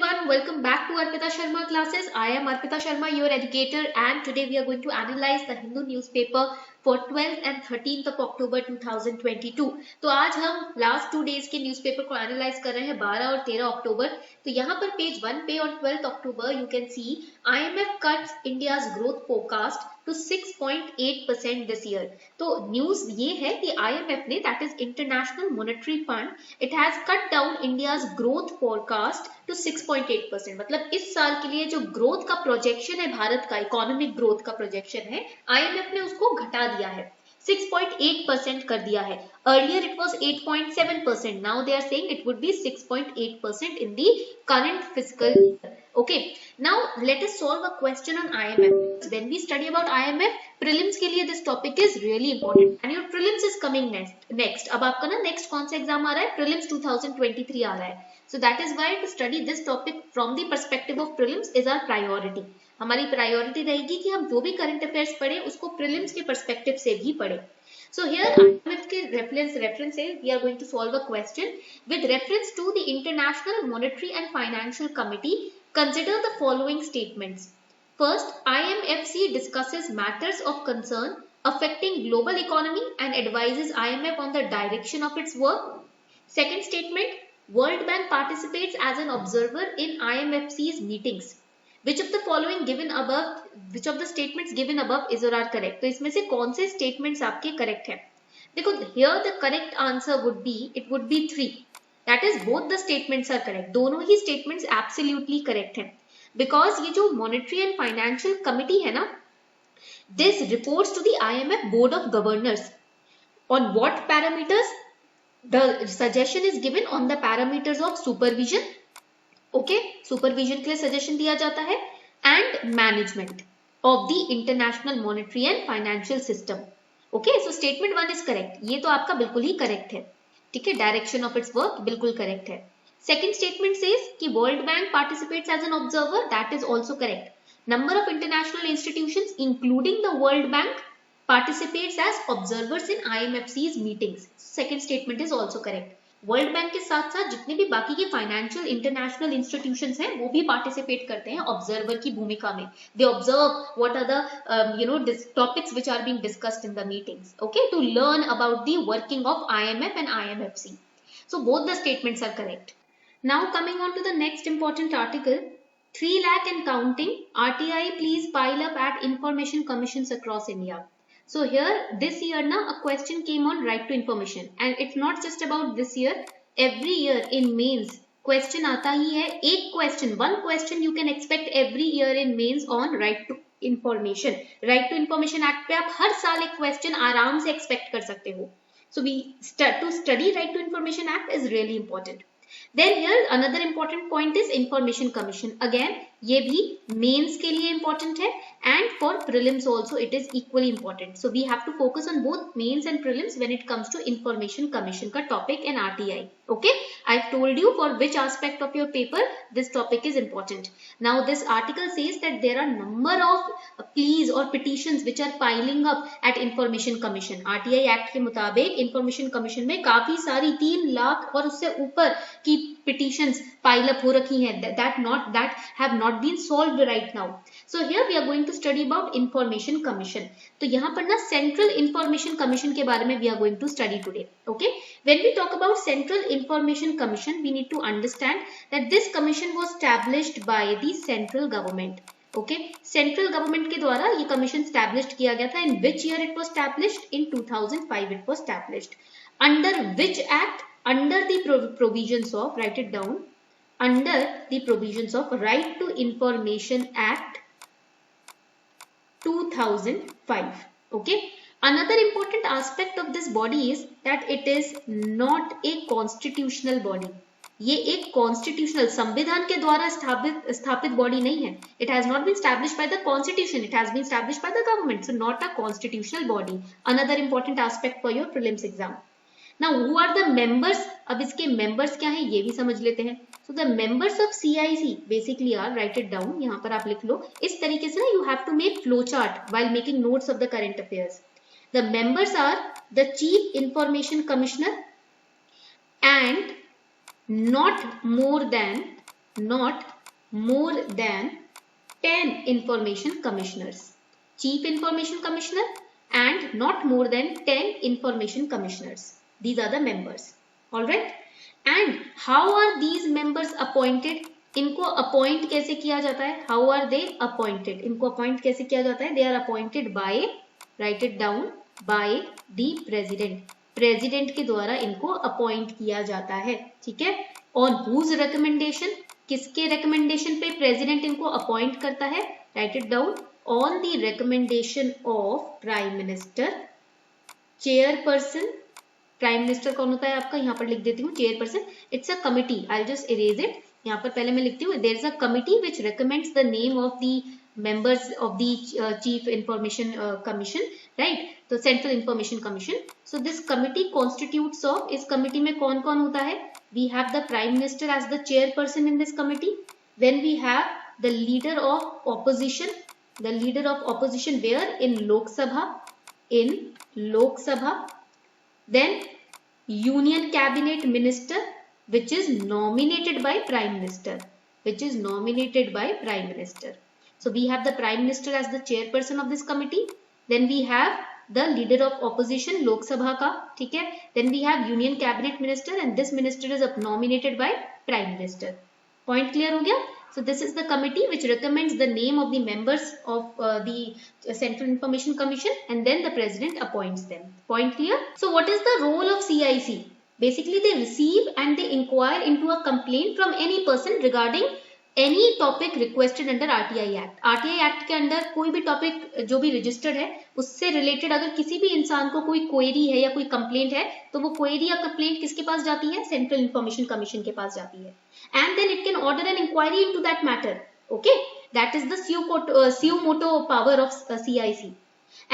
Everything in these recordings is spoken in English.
everyone, welcome back to Arpita Sharma classes. I am Arpita Sharma, your educator, and today we are going to analyze the Hindu newspaper for 12th and 13th of October 2022. तो आज हम last 2 days के newspaper को analyse कर रहे हैं 12 और 13 अक्टूबर. तो यहाँ पर पेज 1 पे और 12th October you can see IMF cuts India's growth forecast to 6.8% this year. तो न्यूज ये है कि IMF ने, that is international monetary fund, it has cut down India's growth forecast to 6.8%. मतलब इस साल के लिए जो ग्रोथ का प्रोजेक्शन है, भारत का इकोनॉमिक ग्रोथ का प्रोजेक्शन है, IMF ने उसको घटा दिया है, 6.8% कर दिया है. Earlier it was 8.7%. Now they are saying it would be 6.8% in the current fiscal year. Okay. Now let us solve a question on IMF. When we study about IMF, prelims के लिए this topic is really important. And your prelims is coming next. अब आपका ना next कौन सा exam आ रहा है? Prelims 2023 आ रहा है. So that is why to study this topic from the perspective of prelims is our priority. हमारी प्रायोरिटी रहेगी कि हम जो भी करंट अफेयर्स पढ़े उसको प्रीलिम्स के पर्सपेक्टिव से भी पढ़े. So here IMF के reference है, we are going to solve a question with reference to the International Monetary and Financial Committee. Consider the following statements. First, IMFC discusses matters of concern affecting global economy and advises IMF on the direction of its work. Second statement, World Bank participates as an observer in IMFC's meetings. Which of the following given above, which of the statements given above is or are correct? तो इसमें से कौन से statements आपके correct हैं? देखो, here the correct answer would be, it would be 3. That is, both the statements are correct. दोनों ही statements absolutely correct हैं. Because ये जो Monetary and Financial Committee है ना, this reports to the IMF Board of Governors. On what parameters? The suggestion is given on the parameters of supervision. Okay, supervision के लिए suggestion दिया जाता है and management of the international monetary and financial system. Okay, so statement 1 is correct. ये तो आपका बिल्कुल ही करेक्ट है. ठीक है, डायरेक्शन ऑफ इट्स वर्क बिल्कुल करेक्ट है. सेकंड स्टेटमेंट सेज कि world bank participates as an observer, that is also correct. Number of international institutions including the world bank participates as observers in IMFC's meetings. Second statement is also correct. World bank के साथ साथ जितने भी बाकी के financial international institutions हैं वो भी पार्टिसिपेट करते हैं ऑब्जर्वर की भूमिका में. They observe what are the topics which are being discussed in the meetings, okay, to learn about the working of IMF and IMFC. So both the statements are correct. Now coming on to the next important article, 3 lakh and counting, RTI please pile up at information commissions across India. So here this year na a question came on right to information, and it's not just about this year. Every year in mains question आता ही है. एक question, one question you can expect every year in mains on right to information. Right to information act पे आप हर साल एक question आराम से expect कर सकते हो. So to study right to information act is really important. Then here another important point is information commission. Again ये भी mains के लिए important है and for prelims also it is equally important. So we have to focus on both mains and prelims when it comes to information commission का topic and RTI. Okay, I've told you for which aspect of your paper this topic is important. Now this article says that there are number of pleas or petitions which are piling up at information commission. RTI Act के मुताबिक information commission में काफी सारी 3 लाख और उससे ऊपर की petitions pile up हो रखी हैं that have not been solved right now. So here we are going to study about information commission. तो यहाँ पर ना central information commission के बारे में we are going to study today. Okay, when we talk about central information commission we need to understand that this commission was established by the central government. Okay, central government के द्वारा ये commission established किया गया था. In which year it was established? In 2005 it was established. Under which act? Under the provisions of, write it down, under the provisions of Right to Information Act 2005. Okay, another important aspect of this body is that it is not a constitutional body. ये एक constitutional संविधान के द्वारा स्थापित body नहीं है. It has not been established by the constitution. It has been established by the government. So not a constitutional body. Another important aspect for your prelims exam. Now who are the members? अब इसके members क्या हैं ये भी समझ लेते हैं. So the members of CIC basically are, write it down, यहाँ पर आप लिख लो इस तरीके से ना, you have to make flow chart while making notes of the current affairs. The members are the Chief Information Commissioner and not more than not more than 10 information commissioners. Chief Information Commissioner and not more than 10 information commissioners. These are the members. All right. And how are these members appointed? इनको appoint कैसे किया जाता है? How are they appointed? इनको appoint कैसे किया जाता है? They are appointed by, right it down, by the president. President के द्वारा इनको अपॉइंट किया जाता है. ठीक है. On whose recommendation? किसके रिकमेंडेशन पे प्रेसिडेंट इनको अपॉइंट करता है? Right it down. On the recommendation of prime minister. Chairperson, prime minister कौन होता है आपका? यहाँ पर लिख देती हूँ chairperson. It's a committee. I just erase it. यहाँ पर पहले मैं लिखती हूँ there is a committee which recommends the name of the members of the chief information commission, right? तो central information commission. So this committee constitutes of, इस committee में कौन कौन होता है? We have the prime minister as the chairperson in this committee. Then we have the leader of opposition. The leader of opposition where? In Lok Sabha. In Lok Sabha. Then union cabinet minister, which is nominated by prime minister. Which is nominated by prime minister. So we have the prime minister as the chairperson of this committee. Then we have the leader of opposition Lok Sabha का. ठीक है. Then we have union cabinet minister and this minister is nominated by prime minister. Point clear हो गया? So this is the committee which recommends the name of the members of the Central Information Commission and then the president appoints them. Point clear? So what is the role of CIC? Basically they receive and they inquire into a complaint from any person regarding any topic requested under RTI act. RTI act के अंदर कोई भी topic जो भी registered है उससे related अगर किसी भी इंसान को कोई क्वेरी है या कोई कंप्लेंट है तो वो क्वेरी या कंप्लेंट किसके पास जाती है? सेंट्रल इंफॉर्मेशन कमीशन के पास जाती है. And then it can order an inquiry into that matter. Okay, that is the suo moto power of CIC.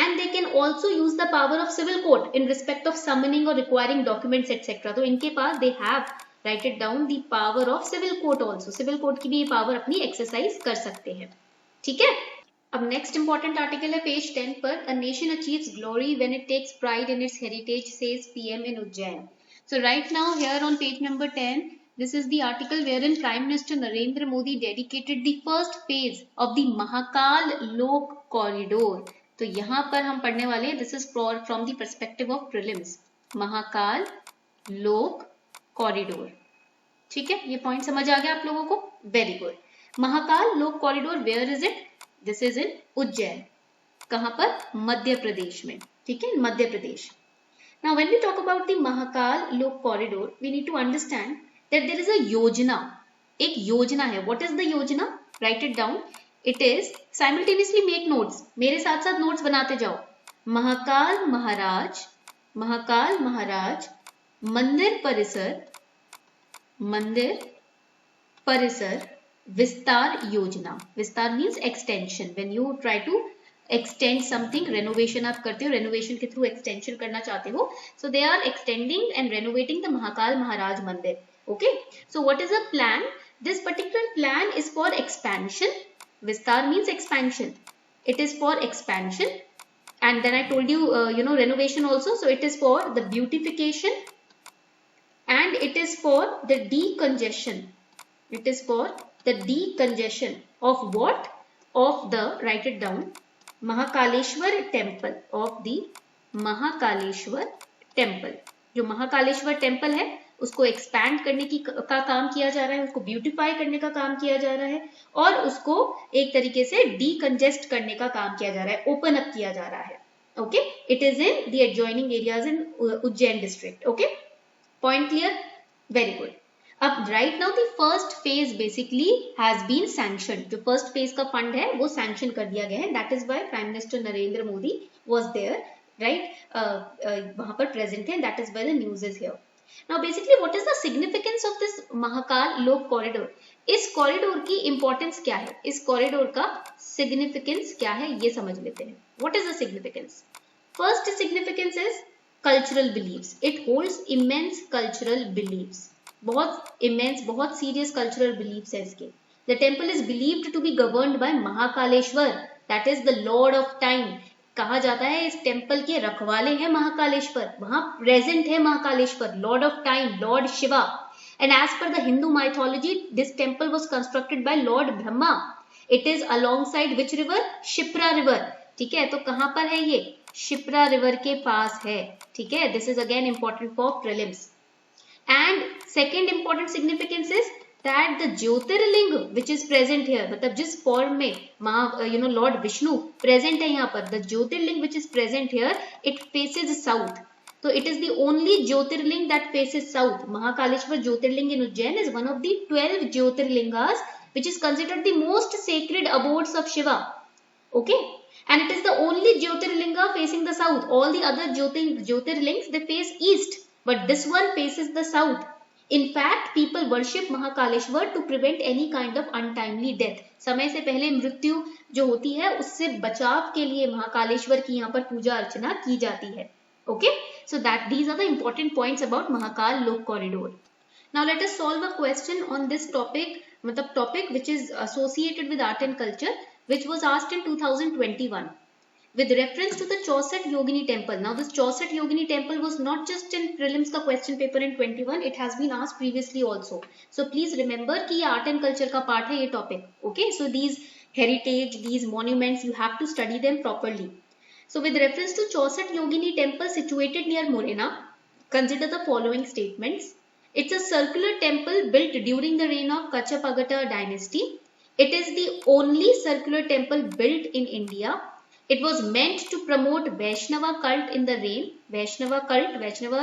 And they can also use the power of civil court in respect of summoning or requiring documents etc. तो इनके पास they have, write it down, the power of civil court also. civil court की भी ये power अपनी exercise कर सकते हैं. ठीक है. अब next important article है page 10 पर. A nation achieves glory when it takes pride in its heritage, says PM in Ujjain. So right now here on page number 10, this is the article wherein Prime Minister Narendra Modi dedicated the first phase of the Mahakal Lok Corridor. तो यहाँ पर हम पढ़ने वाले this is from the perspective of prelims. Mahakal Lok corridor. ठीक है, ये point समझ आ गया आप लोगों को? Very good. Mahakal Lok corridor where is it? This is in Ujjain. कहाँ पर? मध्य प्रदेश में. ठीक है, Madhya Pradesh. Now when we talk about the Mahakal Lok corridor we need to understand that there is a yojana. एक योजना है. What is the yojana? Right it down. It is simultaneously make notes. मेरे साथ साथ नोट्स बनाते जाओ. महाकाल महाराज, महाकाल महाराज मंदिर परिसर, मंदिर परिसर विस्तार योजना. विस्तार means extension. When you try to extend something, renovation आप करते हो, renovation के थ्रू extension करना चाहते हो. So they are extending and renovating the Mahakal महाराज मंदिर. Okay. So what is the plan? This particular plan is for expansion. Vistar means expansion. It is for expansion, and then I told you, renovation also. So it is for the beautification, and it is for the decongestion. It is for the decongestion of what? Of the, write it down, Mahakaleshwar temple. Of the Mahakaleshwar temple. जो Mahakaleshwar temple है उसको expand करने का काम किया जा रहा है, उसको ब्यूटिफाई करने का काम किया जा रहा है और उसको एक तरीके से डीकंजेस्ट करने का काम किया जा रहा है, ओपन अप किया जा रहा है. Okay, it is in the adjoining areas in Ujjain district. Okay, point clear? Very good. अब right now the first phase basically has been sanctioned. जो फर्स्ट फेज का फंड है वो सैंक्शन कर दिया गया है. That is why prime minister Narendra Modi was there, right, वहां पर प्रेजेंट है. That is why the news is here. Now basically what is the significance of this Mahakal Lok corridor? इस कॉरिडोर की इंपॉर्टेंस क्या है? इस कॉरिडोर का सिग्निफिकेंस क्या है ये समझ लेते हैं. What is the significance? First significance is cultural beliefs. It holds immense cultural beliefs. बहुत immense, बहुत serious cultural beliefs है इसके. The temple is believed to be governed by Mahakaleshwar, that is the Lord of Time. कहा जाता है इस temple के रखवाले हैं महाकालेश्वर, वहां प्रेजेंट है Mahakaleshwar, Lord of time, Lord Shiva. And as per the Hindu mythology, this temple was constructed by Lord Brahma. It is alongside which river? Shipra river. ठीक है, तो कहां पर है ये? शिप्रा रिवर के पास है. ठीक है, this is again important for prelims. And second important significance is that the Jyotirling which is present here, मतलब जिस form में Lord Vishnu present है यहाँ पर, the Jyotirling which is present here, it faces south. So it is the only Jyotirling that faces south. Mahakaleshwar Jyotirling in Ujjain is one of the 12 Jyotirlingas which is considered the most sacred abodes of Shiva. Okay, and it is the only Jyotirlinga facing the south. All the other Jyotirlings they face east, but this one faces the south. In fact, people worship Mahakaleshwar to prevent any kind of untimely death. समय से पहले मृत्यु जो होती है उससे बचाव के लिए महाकालेश्वर की यहाँ पर पूजा अर्चना की जाती है. Okay, so that these are the important points about Mahakal Lok Corridor. Now let us solve a question on this topic, मतलब topic which is associated with art and culture, which was asked in 2021 with reference to the Chauset Yogini temple. Now this Chauset Yogini temple was not just in prelims का question paper in 21, it has been asked previously also. So please remember कि art and culture का part है ये topic. Okay, so these heritage, these monuments, you have to study them properly. So with reference to Chauset Yogini temple situated near Morena, consider the following statements. It's a circular temple built during the reign of Kachapagata dynasty. It is the only circular temple built in India. It was meant to promote Vaishnava cult in the reign. Vaishnava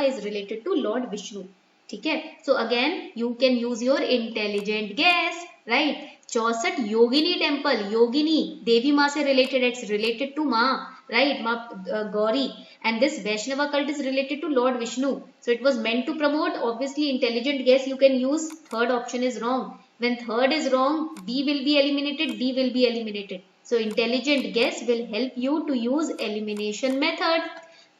is related to Lord Vishnu. Okay? So again, you can use your intelligent guess, right? Chauset Yogini temple, Yogini, Devi Ma se related, it's related to Ma, right? Ma Gauri. And this Vaishnava cult is related to Lord Vishnu. So it was meant to promote, obviously intelligent guess you can use. Third option is wrong. When third is wrong, B will be eliminated, D will be eliminated. So intelligent guess will help you to use elimination method.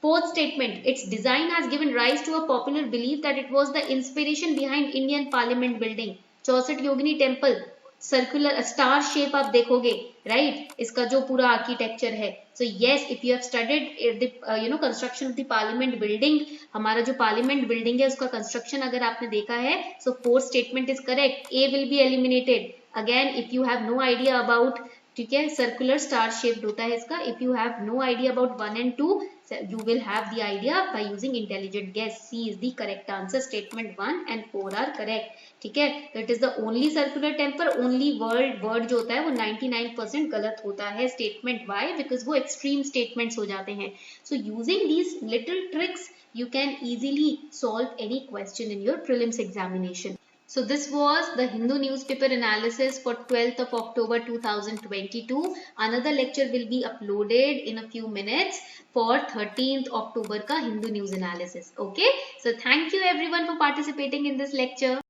Fourth statement, its design has given rise to a popular belief that it was the inspiration behind Indian Parliament building. Chauset Yogini temple, circular star shape आप देखोगे, right? इसका जो पूरा architecture है. So yes, if you have studied the construction of the Parliament building, हमारा जो Parliament building है उसका construction अगर आपने देखा है, so fourth statement is correct. A will be eliminated. Again, if you have no idea about, ठीक है, circular star shaped होता है इसका. If you have no idea about 1 and 2, you will have the idea by using intelligent guess. C is the correct answer. Statement 1 and 4 are correct. ठीक है, that is the only circular temple. Only word जो होता है वो 99% गलत होता है. Statement why? Because वो extreme statements हो जाते हैं. So using these little tricks, you can easily solve any question in your prelims examination. So this was the Hindu newspaper analysis for 12th of October 2022. Another lecture will be uploaded in a few minutes for 13th October ka Hindu news analysis. Okay. So thank you everyone for participating in this lecture.